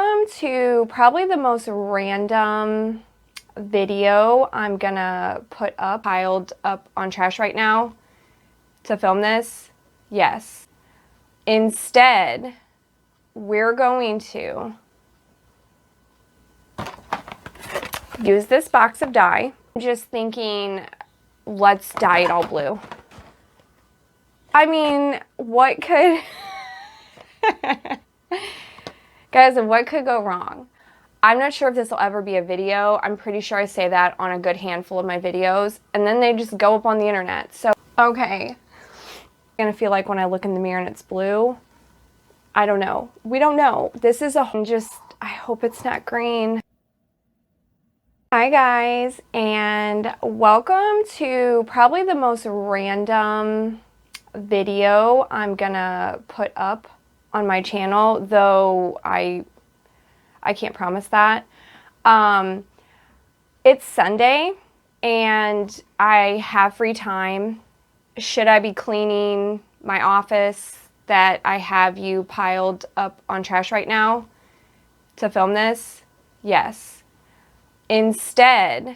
Welcome to probably the most random video I'm gonna put up, piled up on trash right now to film this. Yes. Instead, we're going to use this box of dye. I'm just thinking, let's dye it all blue. I mean, what could... Guys, what could go wrong? I'm not sure if this will ever be a video. I'm pretty sure I say that on a good handful of my videos, and then they just go up on the internet. So, okay. I'm gonna feel like when I look in the mirror and it's blue. I don't know. We don't know. This is I hope it's not green. Hi guys, and welcome to probably the most random video I'm gonna put up on my channel, though I can't promise that. It's Sunday and I have free time. Should I be cleaning my office that I have you piled up on trash right now to film this? Yes. Instead,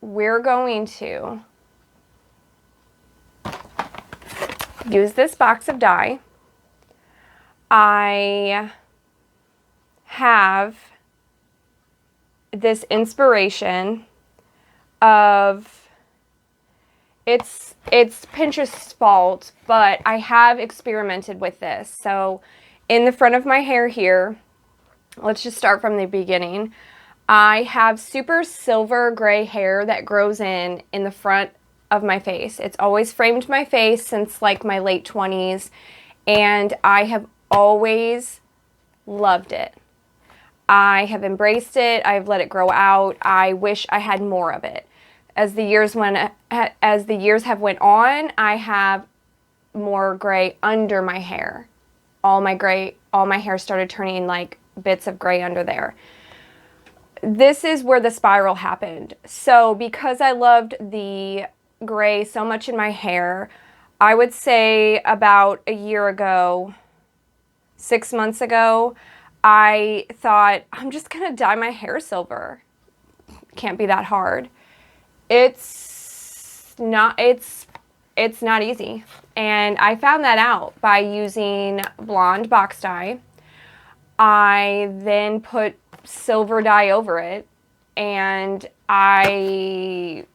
we're going to use this box of dye. I have this inspiration of, it's Pinterest's fault, but I have experimented with this. So in the front of my hair here, let's just start from the beginning. I have super silver gray hair that grows in the front of my face. It's always framed my face since like my late 20s, and I have always loved it. I have embraced it. I've let it grow out. I wish I had more of it. As the years have went on, I have more gray under my hair. All my hair started turning like bits of gray under there. This is where the spiral happened. So because I loved the gray so much in my hair, I would say about a year ago, 6 months ago, I thought, I'm just gonna dye my hair silver. Can't be that hard. It's not easy. And I found that out by using blonde box dye. I then put silver dye over it, and I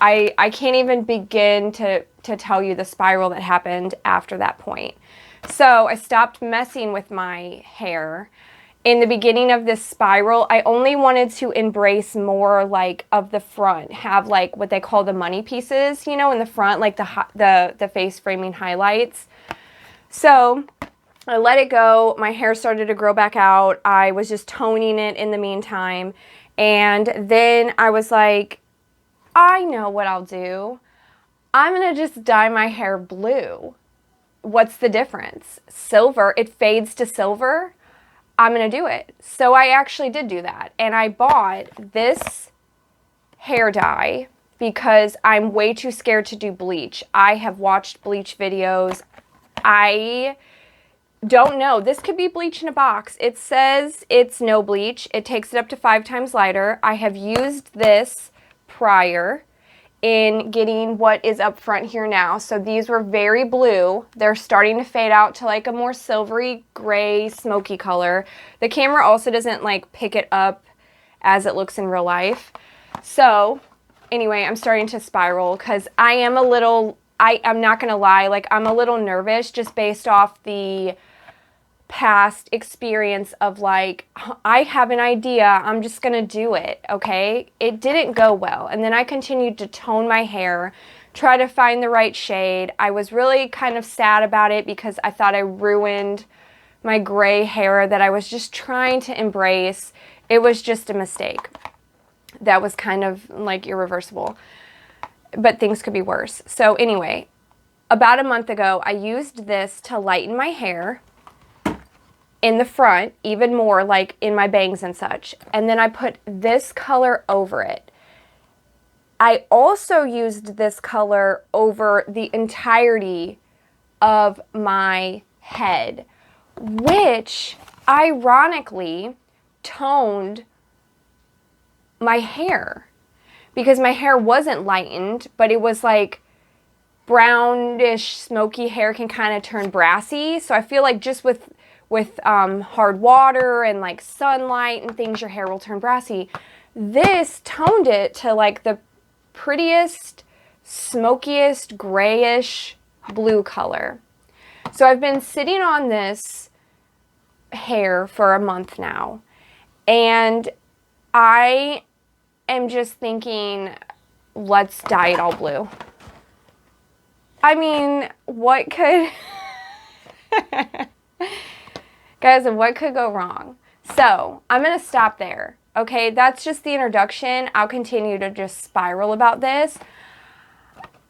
can't even begin to tell you the spiral that happened after that point. So I stopped messing with my hair. In the beginning of this spiral, I only wanted to embrace more like of the front, have like what they call the money pieces, you know, in the front, like the face framing highlights. So I let it go. My hair started to grow back out. I was just toning it in the meantime. And then I was like, I know what I'll do. I'm gonna just dye my hair blue. What's the difference? Silver, it fades to silver. I'm gonna do it. So I actually did do that. And I bought this hair dye because I'm way too scared to do bleach. I have watched bleach videos. I don't know. This could be bleach in a box. It says it's no bleach. It takes it up to 5 times lighter. I have used this prior in getting what is up front here now. So these were very blue. They're starting to fade out to like a more silvery gray smoky color. The camera also doesn't like pick it up as it looks in real life. So anyway, I'm starting to spiral because I'm not gonna lie, like I'm a little nervous just based off the past experience of like, I have an idea, I'm just gonna do it, okay? It didn't go well, and then I continued to tone my hair, try to find the right shade. I was really kind of sad about it because I thought I ruined my gray hair that I was just trying to embrace. It was just a mistake. That was kind of like irreversible, but things could be worse. So anyway, about a month ago, I used this to lighten my hair in the front, even more like in my bangs and such. And then I put this color over it. I also used this color over the entirety of my head, which ironically toned my hair, because my hair wasn't lightened, but it was like brownish, smoky hair can kind of turn brassy. So I feel like just with hard water and like sunlight and things, your hair will turn brassy. This toned it to like the prettiest, smokiest, grayish blue color. So I've been sitting on this hair for a month now, and I am just thinking, let's dye it all blue. I mean, what could... Guys, what could go wrong? So, I'm going to stop there. Okay, that's just the introduction. I'll continue to just spiral about this.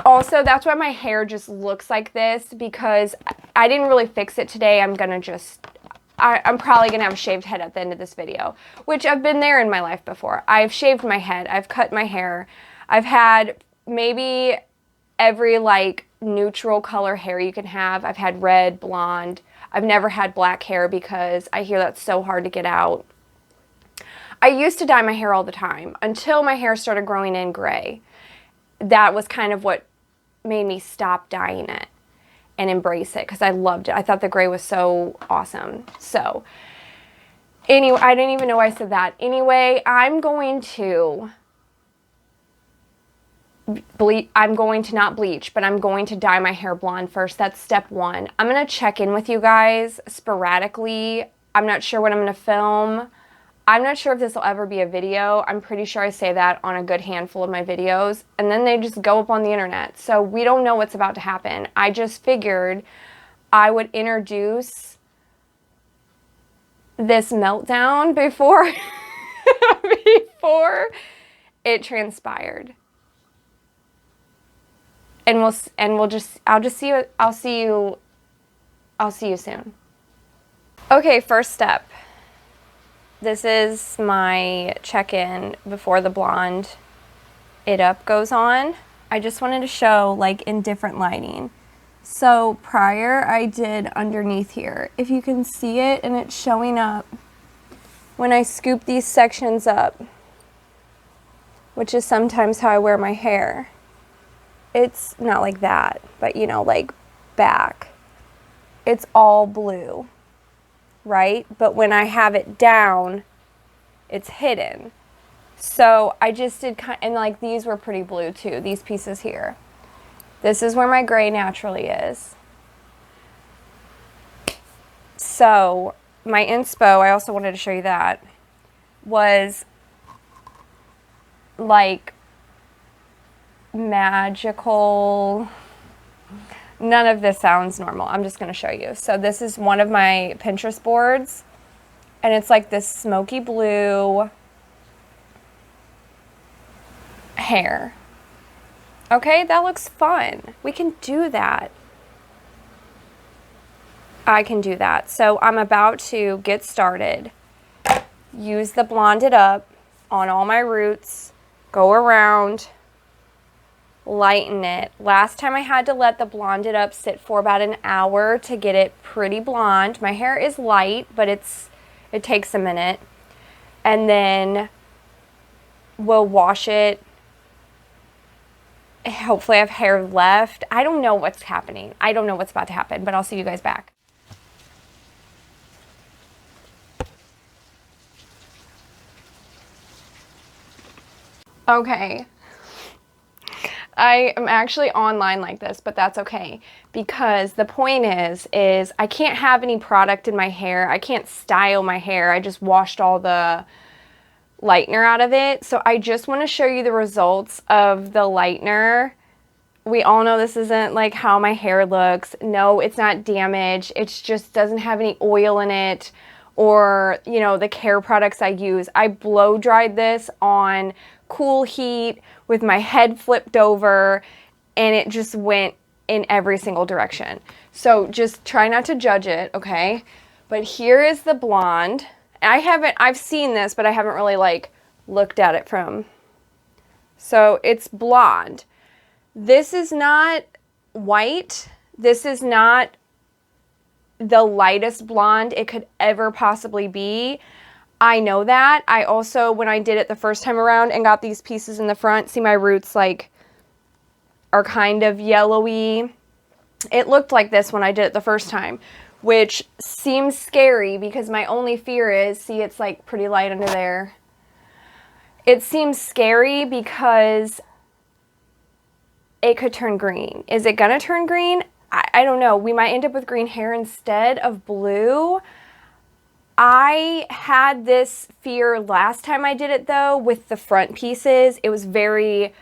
Also, that's why my hair just looks like this, because I didn't really fix it today. I'm going to just... I'm probably going to have a shaved head at the end of this video, which I've been there in my life before. I've shaved my head. I've cut my hair. I've had maybe every like neutral color hair you can have. I've had red, blonde. I've never had black hair because I hear that's so hard to get out. I used to dye my hair all the time until my hair started growing in gray. That was kind of what made me stop dyeing it and embrace it, because I loved it. I thought the gray was so awesome. So anyway, I didn't even know I said that. Anyway, I'm going to not bleach, but I'm going to dye my hair blonde first. That's step one. I'm going to check in with you guys sporadically. I'm not sure what I'm going to film. I'm not sure if this will ever be a video. I'm pretty sure I say that on a good handful of my videos, and then they just go up on the internet. So we don't know what's about to happen. I just figured I would introduce this meltdown before before it transpired. And I'll see you soon. Okay, first step. This is my check-in before the blonde it up goes on. I just wanted to show like in different lighting. So prior I did underneath here. If you can see it, and it's showing up when I scoop these sections up, which is sometimes how I wear my hair. It's not like that, but you know, like back. It's all blue, right? But when I have it down, it's hidden. So I just did and like these were pretty blue too, these pieces here. This is where my gray naturally is. So my inspo, I also wanted to show you that, was like magical. None of this sounds normal. I'm just going to show you. So this is one of my Pinterest boards, and it's like this smoky blue hair. Okay, that looks fun. We can do that. I can do that. So I'm about to get started. Use the Blonde It Up on all my roots. Go around. Lighten it. Last time I had to let the Blonde It Up sit for about an hour to get it pretty blonde. My hair is light, but it takes a minute. And then we'll wash it. Hopefully I have hair left. I don't know what's happening. I don't know what's about to happen, but I'll see you guys back. Okay. I am actually online like this, but that's okay, because the point is I can't have any product in my hair. I can't style my hair. I just washed all the lightener out of it. So I just want to show you the results of the lightener. We all know this isn't like how my hair looks. No, it's not damaged. It just doesn't have any oil in it, or, you know, the care products I use. I blow dried this on cool heat with my head flipped over, and it just went in every single direction. So just try not to judge it, okay? But here is the blonde. I've seen this, but I haven't really like looked at it from. So it's blonde. This is not white. This is not the lightest blonde it could ever possibly be. I know that. I also, when I did it the first time around and got these pieces in the front, see my roots like are kind of yellowy. It looked like this when I did it the first time, which seems scary because my only fear is, see, it's like pretty light under there. It seems scary because it could turn green. Is it gonna turn green? I don't know. We might end up with green hair instead of blue. I had this fear last time I did it though with the front pieces. It was very,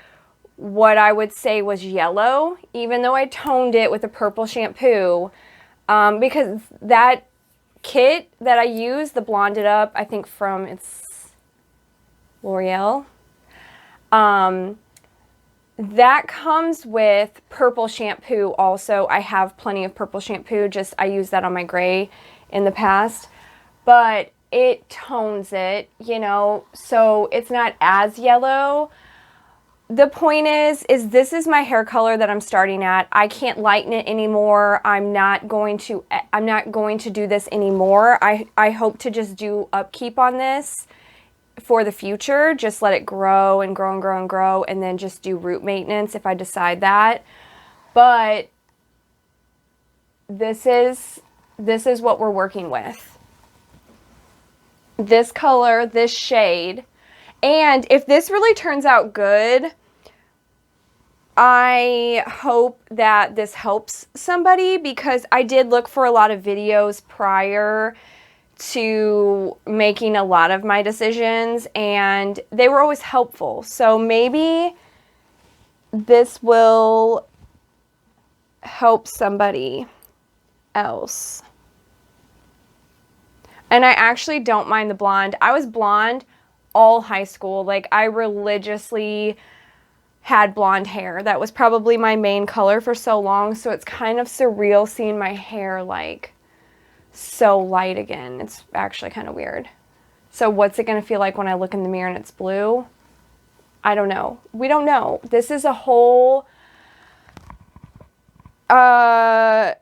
what I would say was yellow, even though I toned it with a purple shampoo, because that kit that I used, the Blonde It Up, I think from, it's Loreal, that comes with purple shampoo also. I have plenty of purple shampoo, just I used that on my gray in the past, but it tones it, you know, so it's not as yellow. The point is this is my hair color that I'm starting at. I can't lighten it anymore. I'm not going to do this anymore. I hope to just do upkeep on this for the future. Just let it grow and grow and grow and grow, and then just do root maintenance if I decide that. But this is what we're working with. This color, this shade. And if this really turns out good, I hope that this helps somebody, because I did look for a lot of videos prior to making a lot of my decisions, and they were always helpful. So maybe this will help somebody else. And I actually don't mind the blonde. I was blonde all high school. Like, I religiously had blonde hair. That was probably my main color for so long, so it's kind of surreal seeing my hair like so light again. It's actually kind of weird. So what's it gonna feel like when I look in the mirror and it's blue? I don't know. We don't know. This is a whole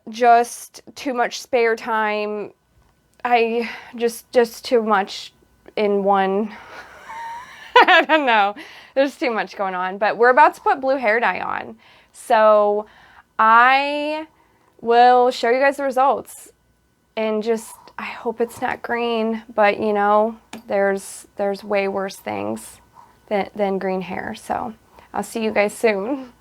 just too much spare time. I just too much in one. I don't know. There's too much going on, but we're about to put blue hair dye on. So I will show you guys the results, and just, I hope it's not green, but you know, there's way worse things than green hair. So I'll see you guys soon.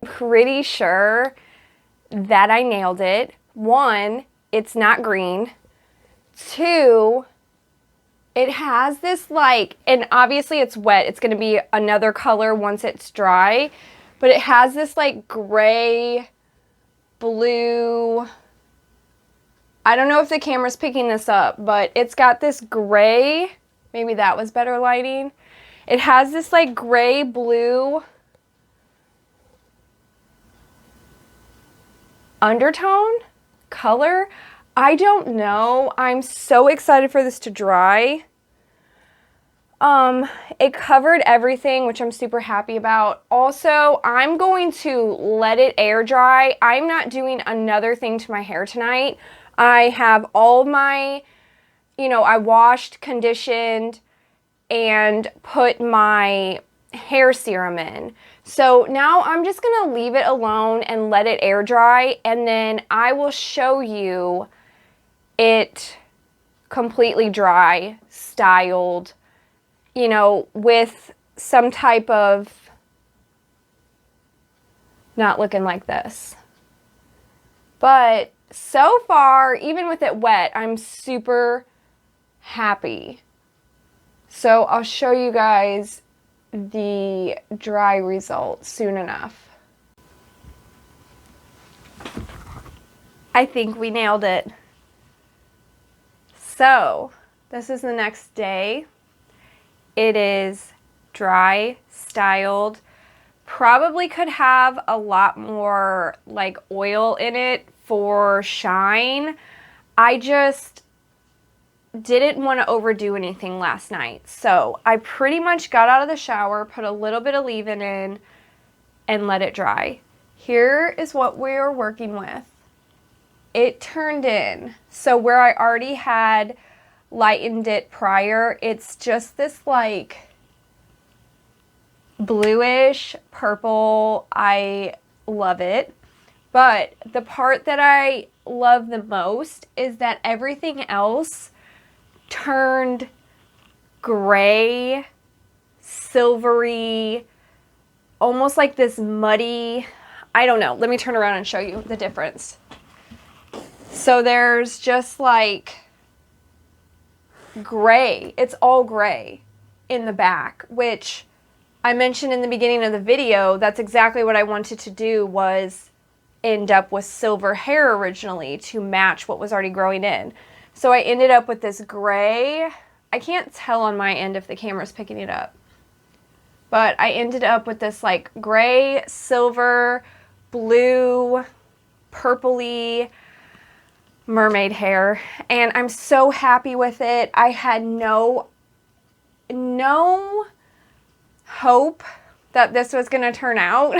Pretty sure that I nailed it. 1, it's not green. 2, it has this like, and obviously it's wet, it's gonna be another color once it's dry, but it has this like gray, blue, I don't know if the camera's picking this up, but it's got this gray, maybe that was better lighting. It has this like gray, blue undertone color. I don't know. I'm so excited for this to dry. It covered everything, which I'm super happy about. Also, I'm going to let it air dry. I'm not doing another thing to my hair tonight. I have all my, you know, I washed, conditioned, and put my hair serum in. So now I'm just gonna leave it alone and let it air dry, and then I will show you it completely dry, styled, you know, with some type of, not looking like this. But so far, even with it wet, I'm super happy. So I'll show you guys the dry result soon enough. I think we nailed it. So this is the next day. It is dry, styled, Probably could have a lot more like oil in it for shine. I just didn't want to overdo anything last night. So I pretty much got out of the shower, put a little bit of leave-in in, and let it dry. Here is what we're working with. It turned in. So where I already had lightened it prior, it's just this like bluish purple. I love it. But the part that I love the most is that everything else turned gray, silvery, almost like this muddy, I don't know. Let me turn around and show you the difference. So there's just like gray. It's all gray in the back, which I mentioned in the beginning of the video. That's exactly what I wanted to do, was end up with silver hair originally to match what was already growing in. So I ended up with this gray. I can't tell on my end if the camera's picking it up, but I ended up with this like gray, silver, blue, purpley mermaid hair, and I'm so happy with it. I had no hope that this was going to turn out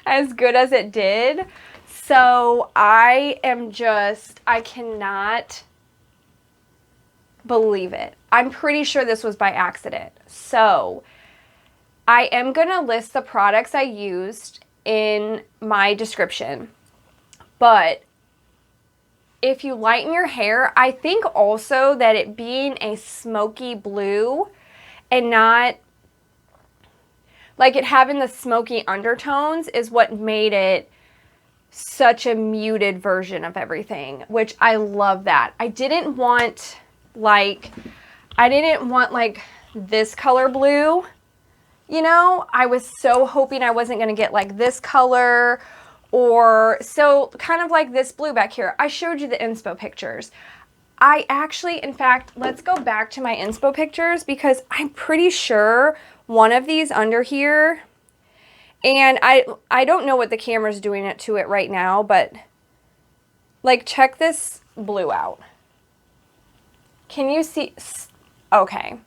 as good as it did. So I cannot believe it. I'm pretty sure this was by accident. So I am going to list the products I used in my description. But if you lighten your hair, I think also that it being a smoky blue and not like it having the smoky undertones is what made it such a muted version of everything, which I love that. I didn't want like this color blue, you know? I was so hoping I wasn't going to get like this color, or so kind of like this blue back here. I showed you the inspo pictures. I actually, in fact, let's go back to my inspo pictures, because I'm pretty sure one of these under here, and I don't know what the camera's doing it to it right now, but like check this blue out. Can you see? Okay.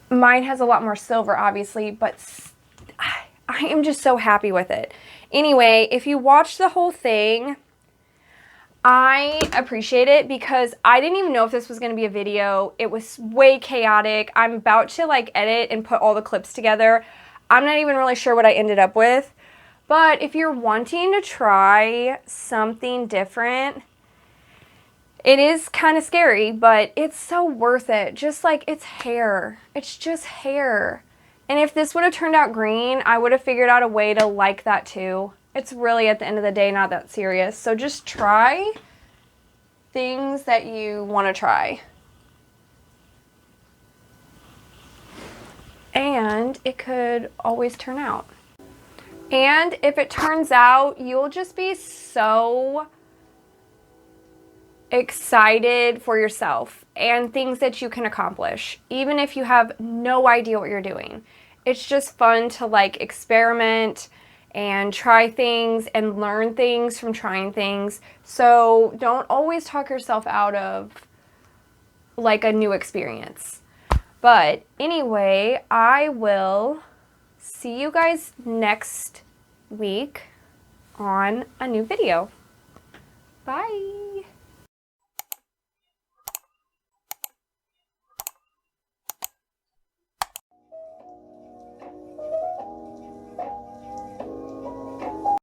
Mine has a lot more silver, obviously, but I am just so happy with it. Anyway, if you watch the whole thing, I appreciate it, because I didn't even know if this was going to be a video. It was way chaotic. I'm about to like edit and put all the clips together. I'm not even really sure what I ended up with. But if you're wanting to try something different, it is kind of scary, but it's so worth it. Just like, it's hair. It's just hair. And if this would have turned out green, I would have figured out a way to like that too. It's really, at the end of the day, not that serious. So just try things that you want to try. And it could always turn out. And if it turns out, you'll just be so excited for yourself and things that you can accomplish, even if you have no idea what you're doing. It's just fun to like experiment and try things and learn things from trying things. So don't always talk yourself out of like a new experience. But anyway, I will see you guys next week on a new video. Bye.